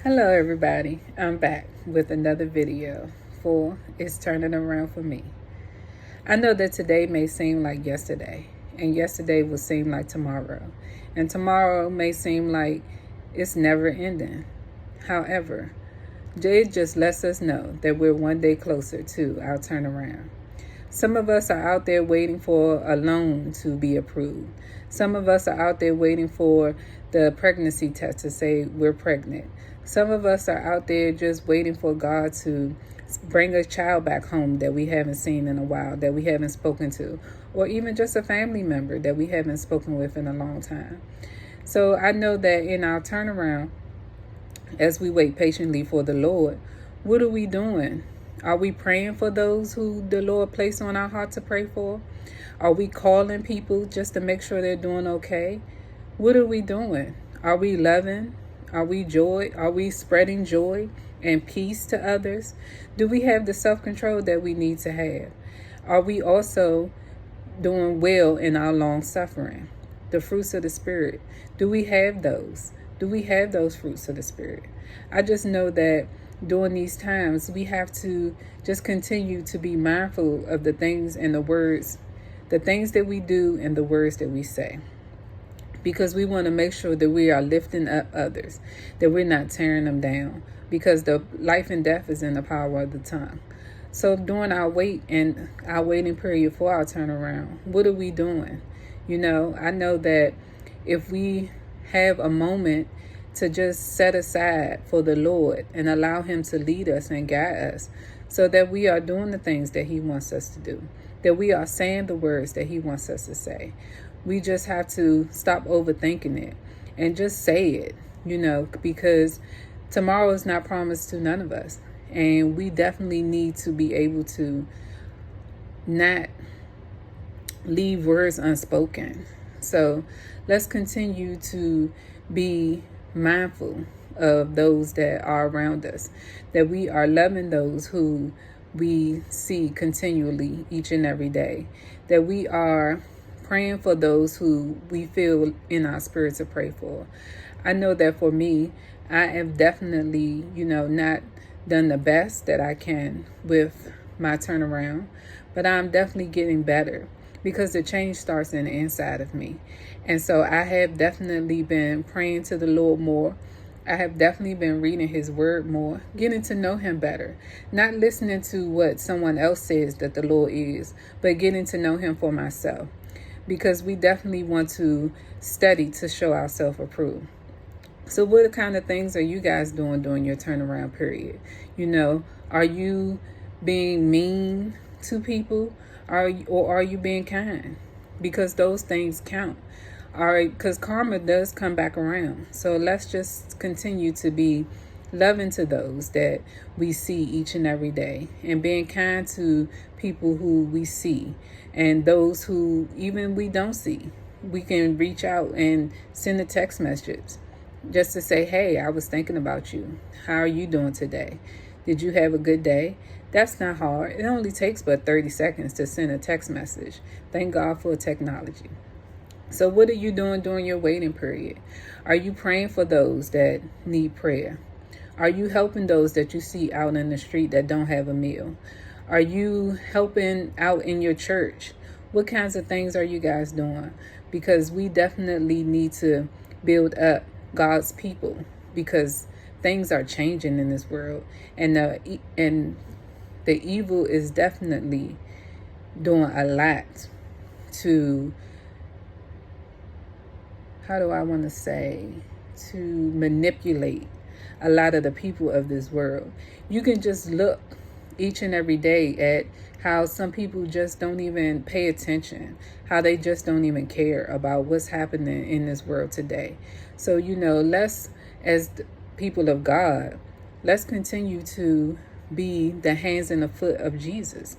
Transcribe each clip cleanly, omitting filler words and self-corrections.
Hello everybody, I'm back with another video for It's Turning Around for Me. I know that today may seem like yesterday, and yesterday will seem like tomorrow, and tomorrow may seem like it's never ending. However, it just lets us know that we're one day closer to our turnaround. Some of us are out there waiting for a loan to be approved. Some of us are out there waiting for the pregnancy test to say we're pregnant. Some of us are out there just waiting for God to bring a child back home that we haven't seen in a while, that we haven't spoken to, or even just a family member that we haven't spoken with in a long time. So I know that in our turnaround, as we wait patiently for the Lord, what are we doing? Are we praying for those who the Lord placed on our heart to pray for? Are we calling people just to make sure they're doing okay? What are we doing? Are we loving? Are we joy? Are we spreading joy and peace to others? Do we have the self-control that we need to have? Are we also doing well in our long suffering? The fruits of the Spirit, do we have those? Do we have those fruits of the Spirit? I just know that during these times, we have to just continue to be mindful of the things and the words, the things that we do and the words that we say. Because we want to make sure that we are lifting up others, that we're not tearing them down. Because the life and death is in the power of the tongue. So during our waiting period for our turnaround, what are we doing? I know that if we have a moment to just set aside for the Lord and allow Him to lead us and guide us so that we are doing the things that He wants us to do, that we are saying the words that He wants us to say. We just have to stop overthinking it and just say it, because tomorrow is not promised to none of us. And we definitely need to be able to not leave words unspoken. So let's continue to be mindful of those that are around us, that we are loving those who we see continually each and every day, that we are praying for those who we feel in our spirit to pray for. I know that for me, I have definitely, not done the best that I can with my turnaround, but I'm definitely getting better because the change starts in the inside of me. And so I have definitely been praying to the Lord more. I have definitely been reading His word more, getting to know Him better, not listening to what someone else says that the Lord is, but getting to know Him for myself, because we definitely want to study to show ourselves approved. So what kind of things are you guys doing during your turnaround period? Are you being mean to people? Or are you being kind? Because those things count. All right, because karma does come back around. So let's just continue to be loving to those that we see each and every day, and being kind to people who we see, and those who even we don't see. We can reach out and send a text message just to say, hey, I was thinking about you. How are you doing today? Did you have a good day? That's not hard. It only takes but 30 seconds to send a text message. Thank God for technology. So what are you doing during your waiting period? Are you praying for those that need prayer? Are you helping those that you see out in the street that don't have a meal? Are you helping out in your church? What kinds of things are you guys doing? Because we definitely need to build up God's people, because things are changing in this world, and the evil is definitely doing a lot to, to manipulate a lot of the people of this world. You can just look each and every day at how some people just don't even pay attention, how they just don't even care about what's happening in this world today. So, let's, as people of God, let's continue to be the hands and the foot of Jesus,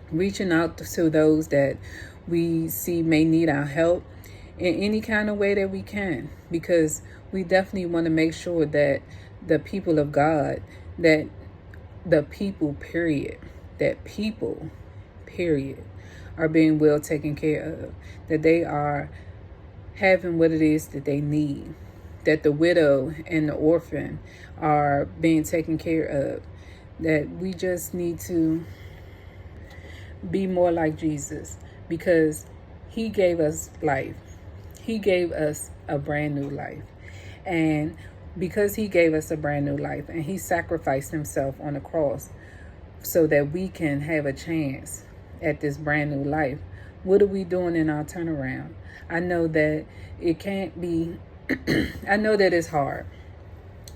reaching out to those that we see may need our help in any kind of way that we can, because we definitely want to make sure that the people of God, that the people, period, are being well taken care of, that they are having what it is that they need, that the widow and the orphan are being taken care of. That we just need to be more like Jesus, because he gave us life. He gave us a brand new life. And because he gave us a brand new life and he sacrificed himself on the cross so that we can have a chance at this brand new life, what are we doing in our turnaround? I know that it can't be, I know that it's hard.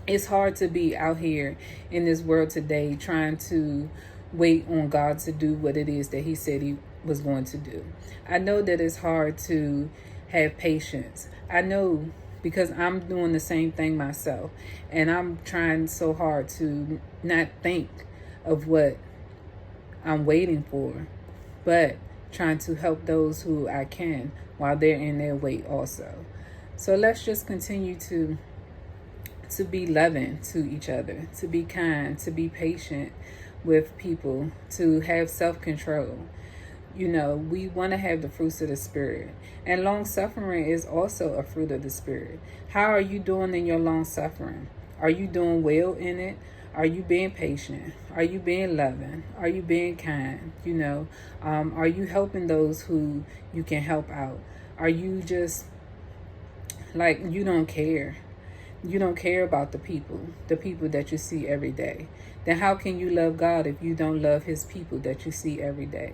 It's hard to be out here in this world today trying to wait on God to do what it is that he said he was going to do. I know that it's hard to have patience. I know, because I'm doing the same thing myself, and I'm trying so hard to not think of what I'm waiting for, but trying to help those who I can while they're in their wait also. So let's just continue to be loving to each other, to be kind, to be patient with people, to have self-control. You know, we want to have the fruits of the Spirit. And long suffering is also a fruit of the Spirit. How are you doing in your long suffering? Are you doing well in it? Are you being patient? Are you being loving? Are you being kind? You know, are you helping those who you can help out? Are you just like, you don't care? You don't care about the people that you see every day. Then how can you love God if you don't love his people that you see every day?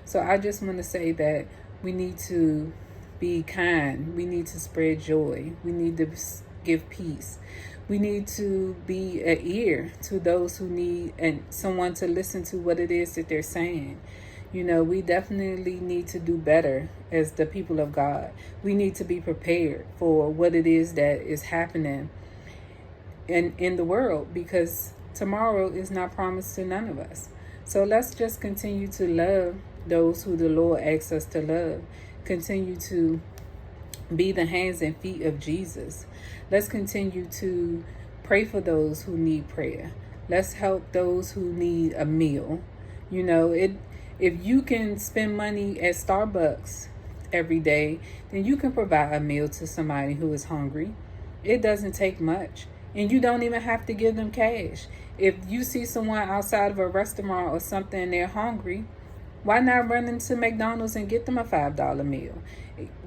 So I just want to say that we need to be kind. We need to spread joy. We need to give peace. We need to be an ear to those who need and someone to listen to what it is that they're saying. You know, we definitely need to do better as the people of God. We need to be prepared for what it is that is happening in the world, because tomorrow is not promised to none of us. So let's just continue to love those who the Lord asks us to love. Continue to be the hands and feet of Jesus. Let's continue to pray for those who need prayer. Let's help those who need a meal. You know, if you can spend money at Starbucks every day, then you can provide a meal to somebody who is hungry. It doesn't take much. And you don't even have to give them cash. If you see someone outside of a restaurant or something and they're hungry, why not run into McDonald's and get them a $5 meal?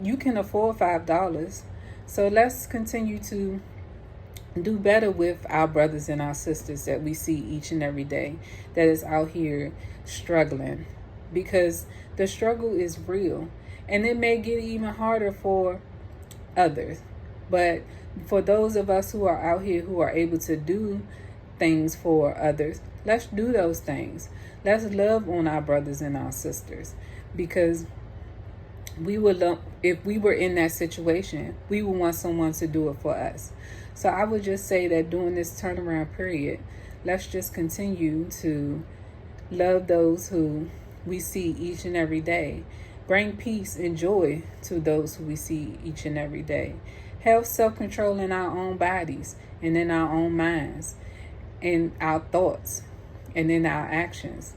You can afford $5. So let's continue to do better with our brothers and our sisters that we see each and every day that is out here struggling, because the struggle is real, and it may get even harder for others. But for those of us who are out here who are able to do things for others, let's do those things. Let's love on our brothers and our sisters, because we would love, if we were in that situation, we would want someone to do it for us. So I would just say that during this turnaround period, let's just continue to love those who we see each and every day. Bring peace and joy to those who we see each and every day. Have self-control in our own bodies and in our own minds, in our thoughts and in our actions.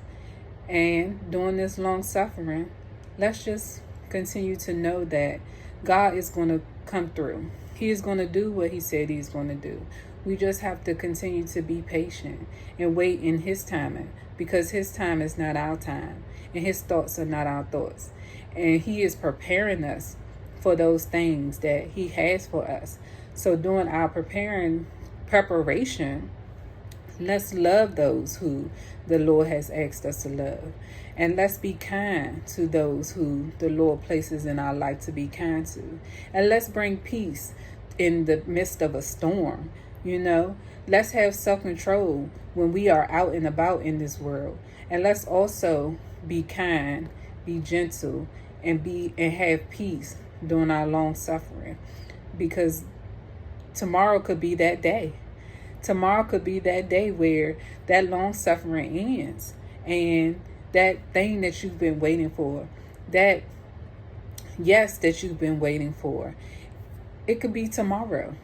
And during this long suffering, let's just continue to know that God is going to come through. He is going to do what he said he's going to do. We just have to continue to be patient and wait in his timing, because his time is not our time and his thoughts are not our thoughts. And he is preparing us for those things that he has for us. So during our preparation, let's love those who the Lord has asked us to love. And let's be kind to those who the Lord places in our life to be kind to. And let's bring peace in the midst of a storm. You know, let's have self-control when we are out and about in this world. And let's also be kind, be gentle, and have peace during our long suffering. Because tomorrow could be that day. Tomorrow could be that day where that long suffering ends, and that thing that you've been waiting for, that yes that you've been waiting for, it could be tomorrow.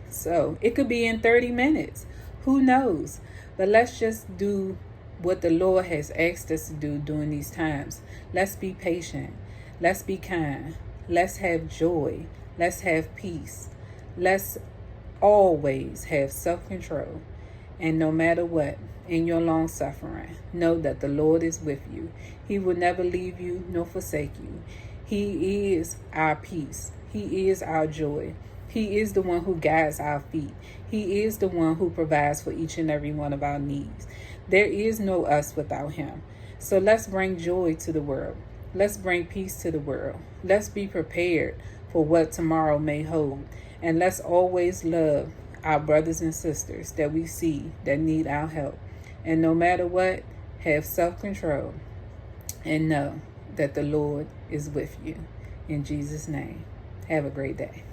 So it could be in 30 minutes. Who knows? But let's just do what the Lord has asked us to do during these times. Let's be patient. Let's be kind. Let's have joy. Let's have peace. Let's always have self-control. And no matter what, in your long suffering, know that the Lord is with you. He will never leave you nor forsake you. He is our peace. He is our joy. He is the one who guides our feet. He is the one who provides for each and every one of our needs. There is no us without him. So let's bring joy to the world. Let's bring peace to the world. Let's be prepared for what tomorrow may hold. And let's always love our brothers and sisters that we see that need our help. And no matter what, have self-control and know that the Lord is with you. In Jesus' name, have a great day.